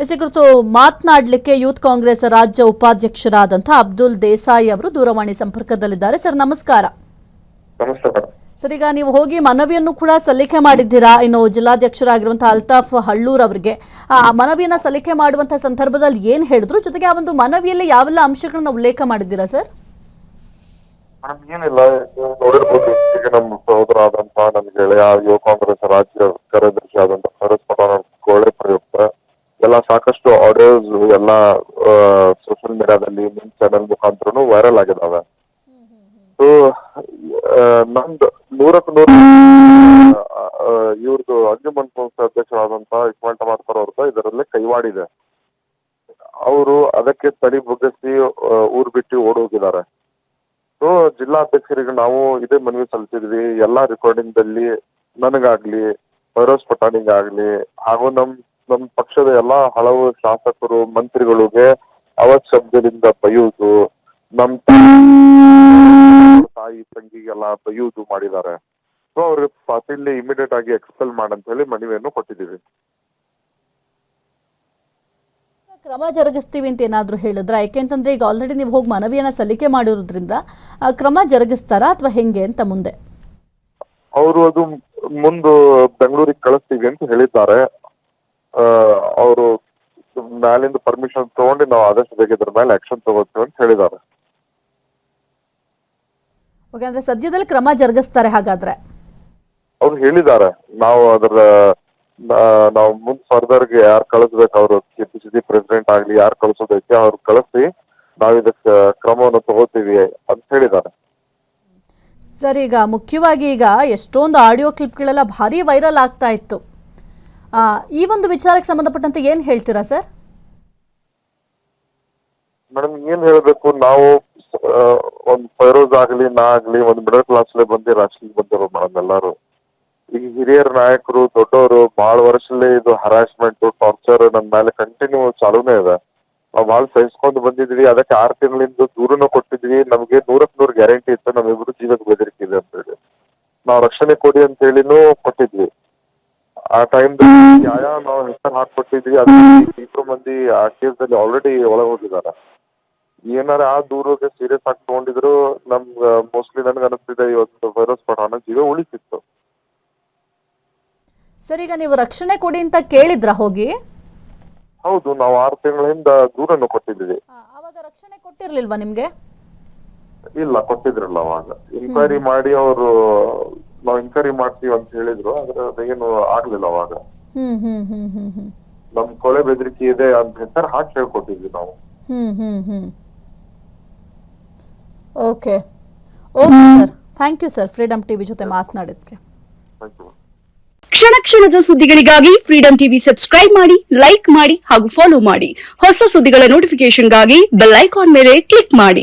ಇದೇ ಕುರಿತು ಮಾತನಾಡಲಿಕ್ಕೆ ಯೂತ್ ಕಾಂಗ್ರೆಸ್ ರಾಜ್ಯ ಉಪಾಧ್ಯಕ್ಷರಾದಂತಹ ಅಬ್ದುಲ್ ದೇಸಾಯಿ ಅವರು ದೂರವಾಣಿ ಸಂಪರ್ಕದಲ್ಲಿದ್ದಾರೆ. ಸರ್ ನಮಸ್ಕಾರ. ನಮಸ್ಕಾರ ಸರ್, ಈಗ ನೀವು ಹೋಗಿ ಮನವಿಯನ್ನು ಕೂಡ ಸಲ್ಲಿಕೆ ಮಾಡಿದ್ದೀರಾ. ಇನ್ನು ಜಿಲ್ಲಾಧ್ಯಕ್ಷರಾಗಿರುವಂತಹ ಅಲ್ತಾಫ್ ಹಳ್ಳೂರ್ ಅವರಿಗೆ ಆ ಮನವಿಯನ್ನ ಸಲ್ಲಿಕೆ ಮಾಡುವಂತಹ ಸಂದರ್ಭದಲ್ಲಿ ಏನ್ ಹೇಳಿದ್ರು, ಜೊತೆಗೆ ಆ ಒಂದು ಮನವಿಯಲ್ಲಿ ಯಾವೆಲ್ಲ ಅಂಶಗಳನ್ನ ಉಲ್ಲೇಖ ಮಾಡಿದ್ದೀರಾ ಸರ್? ಏನಿಲ್ಲ, ನೋಡಿರ್ಬೋದು. ಈಗ ನಮ್ಮ ಸಹೋದರ ಆದಂತಹ ನನ್ನ ಗೆಳೆಯ ಯುವ ಕಾಂಗ್ರೆಸ್ ರಾಜ್ಯ ಕಾರ್ಯದರ್ಶಿ ಆದಂತಹ ಫರೋಜ್ ಪಠಾಣ್ ಕೋಳೆ ಪ್ರಯುಕ್ತ ಎಲ್ಲ ಸಾಕಷ್ಟು ಆಡಿಯೋಸ್ ಎಲ್ಲ ಸೋಷಿಯಲ್ ಮೀಡಿಯಾದಲ್ಲಿ ನಿಮ್ ಚಾನೆಲ್ ಮುಖಾಂತರನು ವೈರಲ್ ಆಗಿದಾವೆ. ಸೊ ನಮ್ದು 100% ಇವ್ರದ್ದು ಅಂಜುಮನ್ ಸಂಸ್ಥೆ ಅಧ್ಯಕ್ಷರಾದಂತಹ ಇಸ್ಮಾಯಿಲ್ ಟಮಾರ್ಕರ್ ಅವ್ರದ್ದು ಇದರಲ್ಲೇ ಕೈವಾಡಿದೆ. ಅವರು ಅದಕ್ಕೆ ತಡಿ ಬಗ್ಗಿಸಿ ಊರ್ ಬಿಟ್ಟು ಓಡೋಗಿದ್ದಾರೆ. ಸೊ ಜಿಲ್ಲಾಧ್ಯಕ್ಷರಿಗೆ ನಾವು ಇದೇ ಮನವಿ ಸಲ್ಲಿಸಿದ್ವಿ. ಎಲ್ಲಾ ರೆಕಾರ್ಡಿಂಗ್ ದಲ್ಲಿ ನನಗಾಗ್ಲಿ ಫೈರೋಜ್ ಪಠಾಣಿಗಾಗ್ಲಿ ಹಾಗೂ ನಮ್ ಪಕ್ಷದ ಎಲ್ಲಾ ಹಲವು ಶಾಸಕರು ಮಂತ್ರಿಗಳಿಗೆ ಅವತ್ ಶಬ್ದದಿಂದ ಬೈಯುವುದು, ನಮ್ ತಾಯಿ ತಂಗಿಗೆಲ್ಲ ಬೈಯುವುದು ಮಾಡಿದ್ದಾರೆ. ಸೊ ಅವ್ರಿಗೆ ಪಾರ್ಟಿಲಿ ಇಮಿಡಿಯೇಟ್ ಆಗಿ ಎಕ್ಸ್ಪೆಲ್ ಮಾಡಂತ ಹೇಳಿ ಮನವಿಯನ್ನು ಕೊಟ್ಟಿದ್ದೀವಿ. ಕ್ರಮ ಜರುಗಿಸ್ತೀವಿ ಅಂತ ಏನಾದ್ರು ಹೇಳಿದ್ರ? ಯಾಕೆಂತಂದ್ರೆ ಈಗ ಆಲ್ರೆಡಿ ನೀವು ಹೋಗಿ ಮನವಿಯನ್ನ ಸಲ್ಲಿಕೆ ಮಾಡಿರೋದ್ರಿಂದ ಕ್ರಮ ಜರುಗಿಸ್ತಾರಾ ಅಥವಾ ಹೆಂಗೆ ಅಂತ ಮುಂದೆ? ಅವರು ಅದು ಮುಂದೆ ಬೆಂಗಳೂರಿಗೆ ಕಳಿಸ್ತೀವಿ ಅಂತ ಹೇಳಿದ್ದಾರೆ. ಅವರು ಮ್ಯಾಲಿಂದ ಪರ್ಮಿಷನ್ ತಗೊಂಡು ನಾವು ಆದಷ್ಟು ಬೇಗ ಇದ್ರ ಮೇಲೆ ಆಕ್ಷನ್ ತಗೋತೀವಿ ಅಂತ ಹೇಳಿದ್ದಾರೆ. ಓಕೆ, ಅಂದ್ರೆ ಸದ್ಯದಲ್ಲಿ ಕ್ರಮ ಜರುಗಿಸ್ತಾರೆ ಹಾಗಾದ್ರೆ? ಅವ್ರು ಹೇಳಿದ್ದಾರೆ. ನಾವು ಮುಂದ್ ಫರ್ದರ್ಗೆ ಯಾರು ಕಳಿಸ್ಬೇಕು, ಅವರು ಕೆಪಿಸಿಸಿ ಪ್ರೆಸಿಡೆಂಟ್ ಆಗ್ಲಿ ಯಾರು ಕಳಿಸೋದೈತೆ ಅವ್ರು ಕಳಿಸಿ ನಾವ್ ಇದಕ್ಕೆ ಕ್ರಮವನ್ನು ತಗೋತೀವಿ ಅಂತ ಹೇಳಿದ್ದಾರೆ. ಸರ್, ಈಗ ಮುಖ್ಯವಾಗಿ ಈಗ ಎಷ್ಟೊಂದು ಆಡಿಯೋ ಕ್ಲಿಪ್ಗಳೆಲ್ಲ ಭಾರಿ ವೈರಲ್ ಆಗ್ತಾ ಇತ್ತು. ಈ ಒಂದು ವಿಚಾರಕ್ಕೆ ಸಂಬಂಧಪಟ್ಟಂತೆ ಏನ್ ಹೇಳ್ತೀರಾ ಸರ್? ಮೇಡಮ್ ಏನ್ ಹೇಳ್ಬೇಕು, ನಾವು ಒಂದ್ ಫೈರೋಜ್ ಆಗ್ಲಿ ನಾ ಆಗ್ಲಿ ಒಂದ್ ಮಿಡಲ್ ಕ್ಲಾಸ್ ಬಂದು ರಾಜಕೀಯ ಬಂದಿರೋ ಮೇಡಮ್ ಎಲ್ಲಾರು. ಈಗ ಹಿರಿಯರ ನಾಯಕರು ದೊಡ್ಡವರು ಬಹಳ ವರ್ಷಲ್ಲೇ ಇದು ಹರಾಸ್ಮೆಂಟ್ ಟಾರ್ಚರ್ ನನ್ನ ಮೇಲೆ ಕಂಟಿನ್ಯೂ ಚಾಲೂನೇ ಇದೆ. ನಾವು ಬಹಳ ಸಹಿಸ್ಕೊಂಡು ಬಂದಿದ್ವಿ. ಅದಕ್ಕೆ 6 ತಿಂಗಳಿಂದ ದೂರನೂ ಕೊಟ್ಟಿದ್ವಿ. ನಮ್ಗೆ 100% ಗ್ಯಾರಂಟಿ ಇತ್ತು ನಮ್ಮಿಬ್ರು ಜೀವಕ್ಕೆ ಬೆದರಿಕೆ ಇದೆ ಅಂತ ಹೇಳಿ. ನಾವು ರಕ್ಷಣೆ ಕೊಡಿ ಅಂತ ಹೇಳಿನೂ ಕೊಟ್ಟಿದ್ವಿ. ಆ ಟೈಮ್ ನಾವು ಹೆಸರು ಹಾಕೊಟ್ಟಿದ್ವಿ. ಅದ್ರ 2 ಮಂದಿ ಆ ಕೇಸಲ್ಲಿ ಆಲ್ರೆಡಿ ಒಳಗೆ ಹೋಗಿದ್ದಾರೆ. ಏನಾರ ಆ ದೂರಿಗೆ ಸೀರಿಯಸ್ ಆಗಿ ತಗೊಂಡಿದ್ರು ನಮ್ಗೆ ಮೋಸ್ಟ್ಲಿ ನನ್ಗೆ ಅನಿಸ್ತಿದೆ ಇವತ್ತು ಫೈರೋಜ್ ಪಠಾಣ ಜೀವ ಉಳಿತಿತ್ತು. ಸರ್, ಈಗ ನೀವು ರಕ್ಷಣೆ ಕೊಡಿ ಅಂತ ಕೇಳಿದ್ರ ಹೋಗಿ? ಹೌದು, ನಾವು 6 ತಿಂಗಳಿಂದ ದೂರನ್ನು ಕೊಟ್ಟಿದ್ವಿ. ಅವಾಗ ರಕ್ಷಣೆ ಕೊಟ್ಟಿರ್ಲಿಲ್ವಾ ನಿಮ್ಗೆ? ಇಲ್ಲ, ಕೊಟ್ಟಿದ್ರಲ್ಲ. ಅವಾಗ ಇನ್ಕ್ವೈರಿ ಮಾಡಿ ಅವರು ನಾವು ಇನ್ಕ್ವೈರಿ ಮಾಡ್ತೀವಿ ಅಂತ ಹೇಳಿದ್ರು. ಆದ್ರೆ ಅದೇನು ಆಗ್ಲಿಲ್ಲ. ಅವಾಗ ನಮ್ ಕೊಲೆ ಬೆದರಿಕೆ ಇದೆ ಅಂತ ಹೆಸರು ಹಾಕಿ ಹೇಳ್ಕೊಟ್ಟಿದ್ವಿ ನಾವು. Okay okay sir, thank you sir Freedom TV ಜೊತೆ ಮಾತನಾಡಿದ್ಕೆ. ಕ್ಷಣ ಕ್ಷಣದ ಸುದ್ದಿಗಳಿಗಾಗಿ ಫ್ರೀಡಮ್ ಟಿವಿ ಸಬ್ಸ್ಕ್ರೈಬ್ ಮಾಡಿ, ಲೈಕ್ ಮಾಡಿ ಹಾಗೂ ಫಾಲೋ ಮಾಡಿ. ಹೊಸ ಸುದ್ದಿಗಳ ನೋಟಿಫಿಕೇಶನ್ಗಾಗಿ ಬೆಲ್ ಐಕಾನ್ ಮೇಲೆ ಕ್ಲಿಕ್ ಮಾಡಿ.